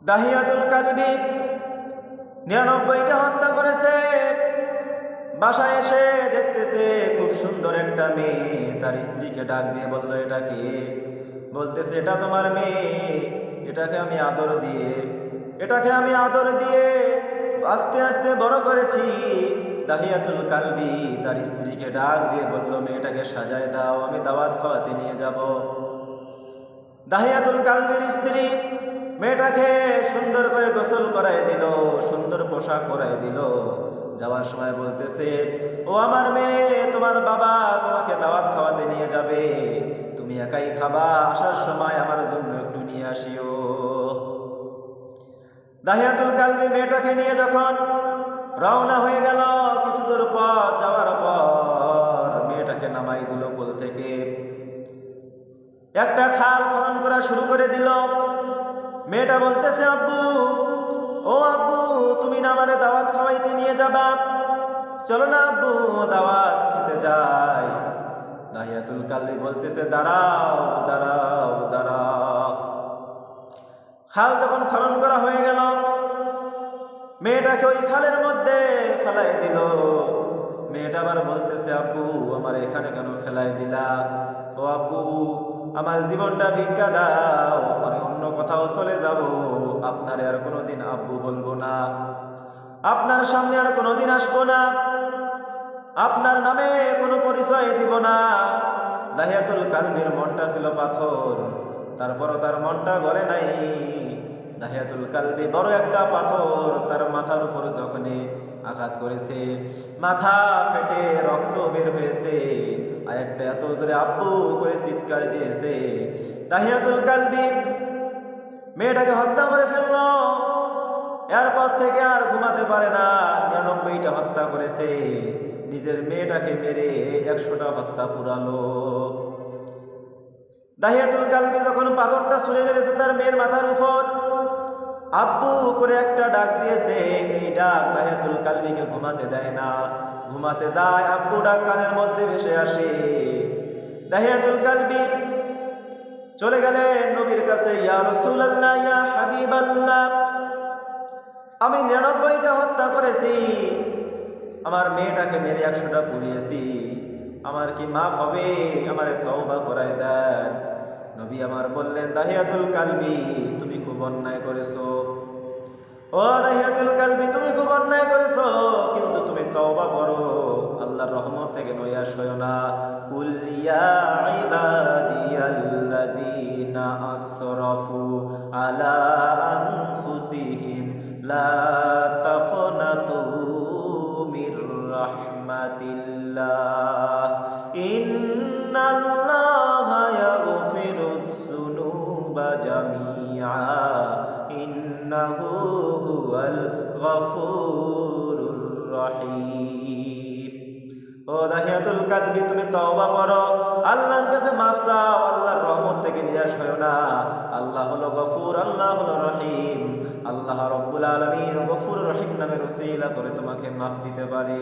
দাহিয়াতুল কালবি 99টা হত্যা করেছে। বাসায় এসে দেখতেছে খুব সুন্দর একটা মেয়ে, তার স্ত্রীকে ডাক দিয়ে বলল, এটা কে? বলতেছে, এটা তোমার মেয়ে, এটাকে আমি আদর দিয়ে আস্তে আস্তে বড় করেছি। দাহিয়াতুল কালবি তার স্ত্রীকে ডাক দিয়ে বলল, মেয়েটাকে সাজায় দাও, আমি দাওয়াত খাওয়াতে নিয়ে যাব। দাহিয়াতুল কালবির স্ত্রী মেয়েটাকে সুন্দর করে গোসল করাই দিল, সুন্দর পোশাক পরাই দিল। যাওয়ার সময় বলতেছে, ও আমার মেয়ে, তোমার বাবা তোমাকে দাওয়াত খাওয়াতে নিয়ে যাবে, তুমি একাই খাবা, আসার সময় আমার জন্য একটু নিয়ে আসিও। দাহিয়াতুল কালবি মেয়েটাকে নিয়ে যখন রওনা হয়ে গেল, কিছু দূর পথ যাওয়ার পর মেয়েটাকে নামাই দিল কোল থেকে, একটা খাল খনন করা শুরু করে দিল। মেয়েটা বলতেছে, আব্বু, ও আব্বু, তুমি না আমারে দাওয়াত খাওয়াইতে নিয়ে যাবা, চলো না আব্বু দাওয়াত খেতে যাই। দাহিয়াতুল কালবি বলতেছে, দাঁড়াও দাঁড়াও দাঁড়াও। খাল যখন খনন করা হয়ে গেল, মেয়েটাকে ওই খালের মধ্যে ফেলাই দিল। মেয়েটা আবার বলতেছে, আব্বু, আমার এখানে কেন ফেলাই দিলা? ও আব্বু, আমার জীবনটা ভিক্ষা দাও, আমি অন্য কোথাও চলে যাব, আপনার আর কোনোদিন আব্বু বলবো না, আপনার সামনে আর কোনোদিন আসবো না, আপনার নামে কোনো পরিচয় দিব না। দাহিয়াতুল কালবির মনটা ছিল পাথর, তারপরও তার মনটা গলে নাই। দাহিয়াতুল কালবি বড় একটা পাথর তার মাথার উপর যখন আঘাত করেছে, মাথা ফেটে রক্ত বের হয়েছে, আর একটা এত জোরে আব্বু করে চিৎকার দিয়েছে। দাহিয়াতুল কালবি মেয়েটাকে হত্যা করে ফেলল। এরপর থেকে আর ঘুমাতে পারে না, 99টা হত্যা করেছে, নিজের মেয়েটাকে মেরে 100টা হত্যা পুরালো। দাহিয়াতুল কালবি যখন পাথরটা ছুঁড়ে মেরেছে তার মেয়ের মাথার উপর, আব্বু করে একটা ডাক দিয়েছে। এই ডাক দাহিয়াতুল কালবিকে ঘুমাতে দেয় না, ঘুমাতে যায়, আব্বু ডাক কানের মধ্যে ভেসে আসে। দাহিয়াতুল কালবি চলে গেলেন নবীর কাছে, ইয়া রাসূলুল্লাহ, ইয়া হাবিবাল্লাহ, আমি 99টা হত্যা করেছি, আমার মেয়েটাকে মেরে 100টা পুড়িয়েছি, আমার কি মাফ হবে? আমারে তওবা করায় দেন। নবী আমার বললেন, দাহিয়াতুল কালবি, তুমি খুব অন্যায় করেছো। ও দাহিয়াতুল কালবি, তুমি খুব অন্যায় করেছো, কিন্তু তুমি তওবা করো, আল্লাহর রহমত থেকে নৈরাশ হয়ো না। কুল ইয়া ইবাদিয়াল্লাযীনা আসরাফু আলা আনফুসিহিম লা তাকনাতু মির রাহমাতিল্লাহ, ইন্নাল্লাহা ইয়াগফিরুয যুনুবা জামিআ, ইন্নাহু হুয়াল গফুরুর রহিম। ও দাহিয়াতুল কালবি, তুমি তওবা করো, আল্লাহর কাছে মাফ চাও, আল্লাহর রহমত থেকে নিরাশ হয়ো না। আল্লাহ হলো গফুর, আল্লাহ হলো রহিম। আল্লাহ রব্বুল আলামিন গফুর রহিম নামের উসিলা করে তোমাকে মাফ দিতে পারে।